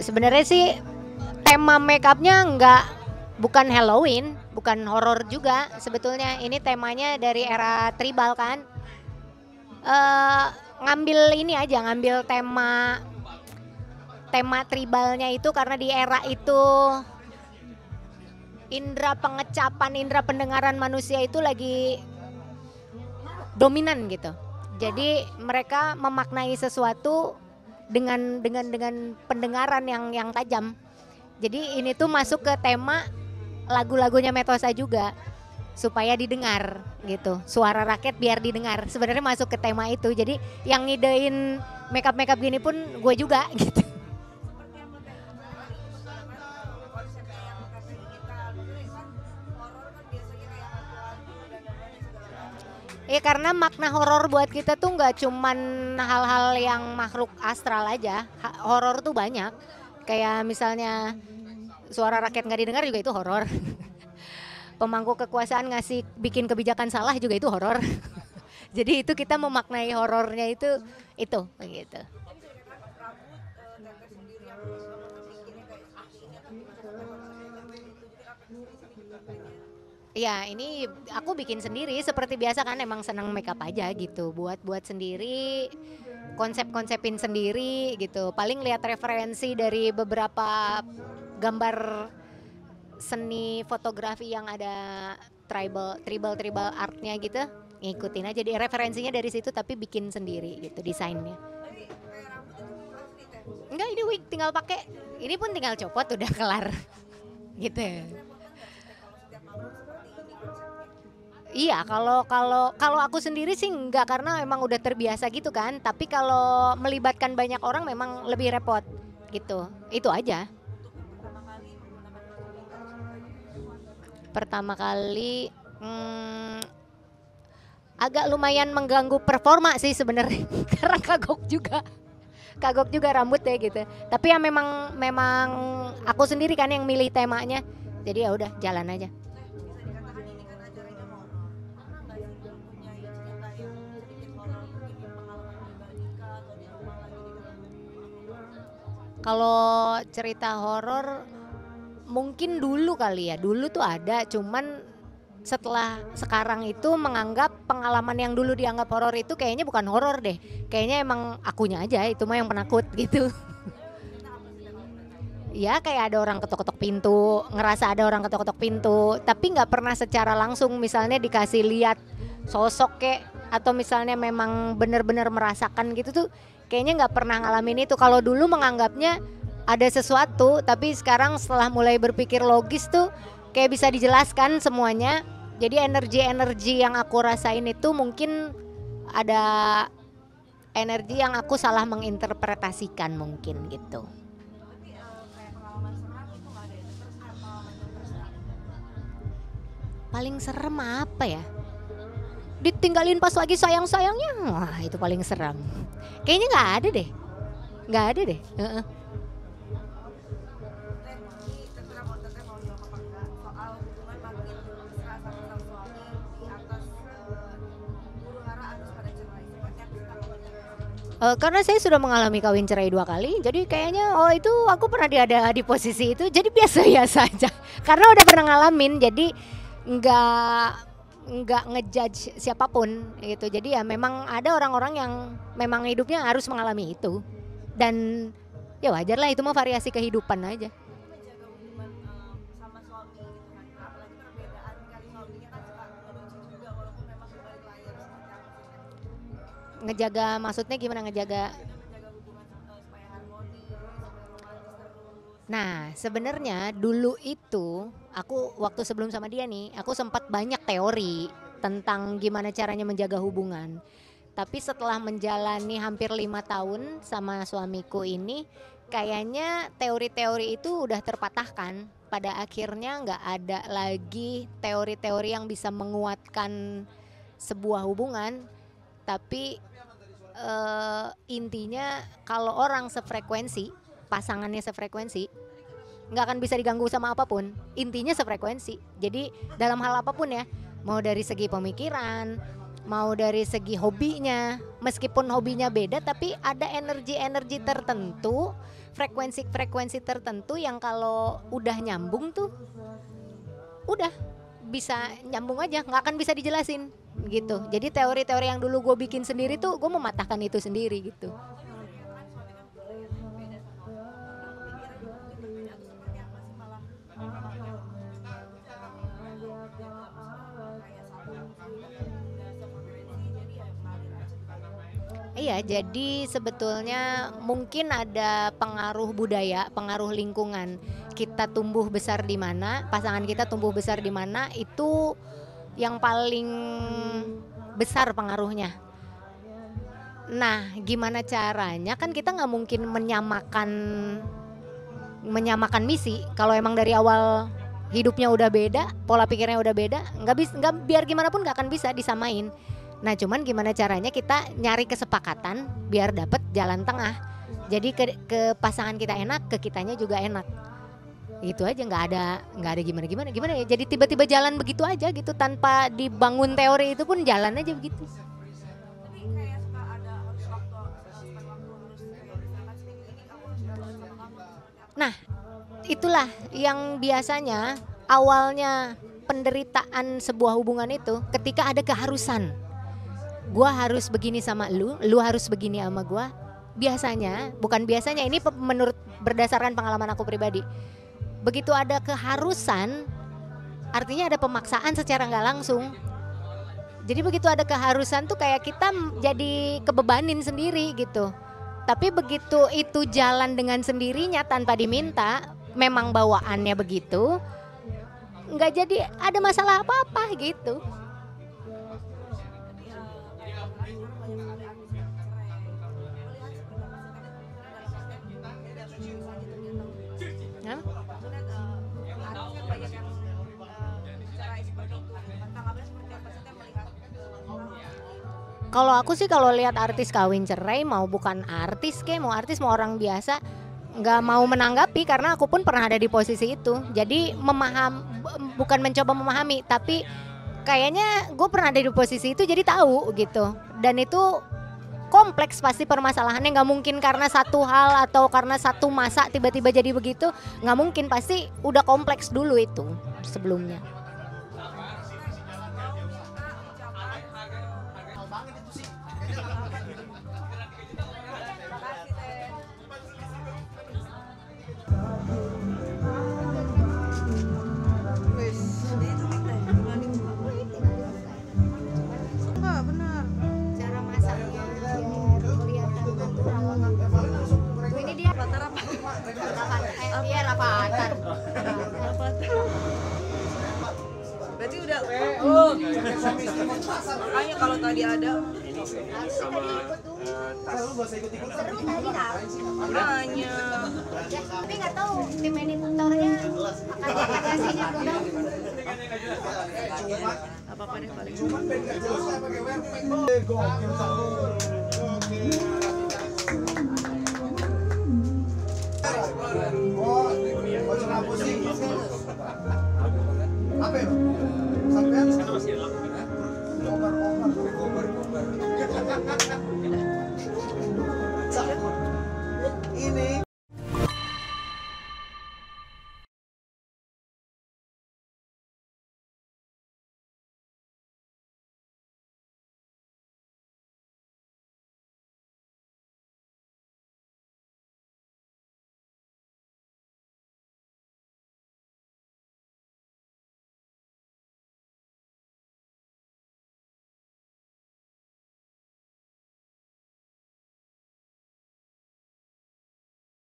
Sebenarnya sih tema makeupnya bukan Halloween, bukan horor juga sebetulnya. Ini temanya dari era tribal kan. Eh, ngambil ini aja, ngambil tema tema tribalnya itu karena di era itu indera pengecapan, indera pendengaran manusia itu lagi dominan gitu. Jadi mereka memaknai sesuatu dengan pendengaran yang tajam. Jadi ini tuh masuk ke tema lagu-lagunya Metosa juga supaya didengar gitu. Suara rakyat biar didengar. Sebenarnya masuk ke tema itu. Jadi yang ngidein makeup gini pun gue juga gitu. Ya karena makna horor buat kita tuh nggak cuman hal-hal yang makhluk astral aja. Horor tuh banyak. Kayak misalnya suara rakyat nggak didengar juga itu horor. Pemangku kekuasaan ngasih bikin kebijakan salah juga itu horor. Jadi itu kita memaknai horornya itu gitu. Ya ini aku bikin sendiri seperti biasa kan, emang seneng makeup aja gitu, buat sendiri, konsepin sendiri gitu. Paling lihat referensi dari beberapa gambar seni fotografi yang ada tribal artnya gitu, ngikutin aja di referensinya dari situ tapi bikin sendiri gitu desainnya. Enggak, ini wig tinggal pakai, ini pun tinggal copot udah kelar gitu. Iya, kalau aku sendiri sih enggak karena emang udah terbiasa gitu kan. Tapi kalau melibatkan banyak orang memang lebih repot gitu. Itu aja. Pertama kali agak lumayan mengganggu performa sih sebenarnya karena kagok juga rambut ya gitu. Tapi ya memang aku sendiri kan yang milih temanya. Jadi ya udah jalan aja. Kalau cerita horor mungkin dulu kali ya. Dulu tuh ada, cuman setelah sekarang itu menganggap pengalaman yang dulu dianggap horor itu kayaknya bukan horor deh. Kayaknya emang akunya aja itu mah yang penakut gitu. Ya kayak ada orang ketok-ketok pintu, ngerasa ada orang ketok-ketok pintu, tapi nggak pernah secara langsung misalnya dikasih lihat sosok kek atau misalnya memang benar-benar merasakan gitu tuh kayaknya nggak pernah ngalamin itu. Kalau dulu menganggapnya ada sesuatu, tapi sekarang setelah mulai berpikir logis tuh kayak bisa dijelaskan semuanya. Jadi energi-energi yang aku rasain itu mungkin ada energi yang aku salah menginterpretasikan mungkin gitu. Paling serem apa ya? Ditinggalin pas lagi sayang-sayangnya, wah itu paling serem. Kayaknya nggak ada deh. Karena saya sudah mengalami kawin cerai 2 kali, jadi kayaknya itu aku pernah ada di posisi itu, jadi biasa-biasa aja. Karena udah pernah ngalamin, jadi nggak nggak ngejudge siapapun gitu. Jadi ya memang ada orang-orang yang memang hidupnya harus mengalami itu, dan ya wajar lah itu mah variasi kehidupan aja. Ngejaga maksudnya gimana ngejaga? Nah, sebenarnya dulu itu aku waktu sebelum sama dia nih, aku sempat banyak teori tentang gimana caranya menjaga hubungan. Tapi setelah menjalani hampir 5 tahun sama suamiku ini, kayaknya teori-teori itu udah terpatahkan. Pada akhirnya nggak ada lagi teori-teori yang bisa menguatkan sebuah hubungan. Tapi intinya kalau orang sefrekuensi, pasangannya sefrekuensi, nggak akan bisa diganggu sama apapun. Intinya sefrekuensi. Jadi dalam hal apapun ya, mau dari segi pemikiran, mau dari segi hobinya, meskipun hobinya beda tapi ada energi-energi tertentu, frekuensi-frekuensi tertentu yang kalau udah nyambung tuh udah bisa nyambung aja, nggak akan bisa dijelasin gitu. Jadi teori-teori yang dulu gue bikin sendiri tuh gue mematahkan itu sendiri gitu. Iya, jadi sebetulnya mungkin ada pengaruh budaya, pengaruh lingkungan. Kita tumbuh besar di mana, pasangan kita tumbuh besar di mana, itu yang paling besar pengaruhnya. Nah, gimana caranya? Kan kita nggak mungkin menyamakan misi. Kalau emang dari awal hidupnya udah beda, pola pikirnya udah beda, nggak biar gimana pun nggak akan bisa disamain. Nah, cuman gimana caranya kita nyari kesepakatan biar dapet jalan tengah. Jadi ke pasangan kita enak, ke kitanya juga enak. Itu aja, nggak ada gimana ya. Jadi tiba-tiba jalan begitu aja gitu tanpa dibangun teori, itu pun jalan aja begitu. Nah, itulah yang biasanya awalnya penderitaan sebuah hubungan itu ketika ada keharusan. Gua harus begini sama lu harus begini sama gua. Biasanya, bukan biasanya, ini menurut berdasarkan pengalaman aku pribadi. Begitu ada keharusan, artinya ada pemaksaan secara nggak langsung. Jadi begitu ada keharusan tuh kayak kita jadi kebebanin sendiri gitu. Tapi begitu itu jalan dengan sendirinya tanpa diminta, memang bawaannya begitu, nggak jadi ada masalah apa-apa gitu. Kalau aku sih kalau lihat artis kawin cerai, mau bukan artis mau artis mau orang biasa, nggak mau menanggapi karena aku pun pernah ada di posisi itu. Jadi bukan mencoba memahami, tapi kayaknya gue pernah ada di posisi itu jadi tahu gitu. Dan itu kompleks pasti permasalahannya, nggak mungkin karena satu hal atau karena satu masa tiba-tiba jadi begitu, nggak mungkin, pasti udah kompleks dulu itu sebelumnya. Berarti udah makanya kalau tadi ada makanya tapi nggak tahu tim editornya akan kasihnya belum. apa-apa deh paling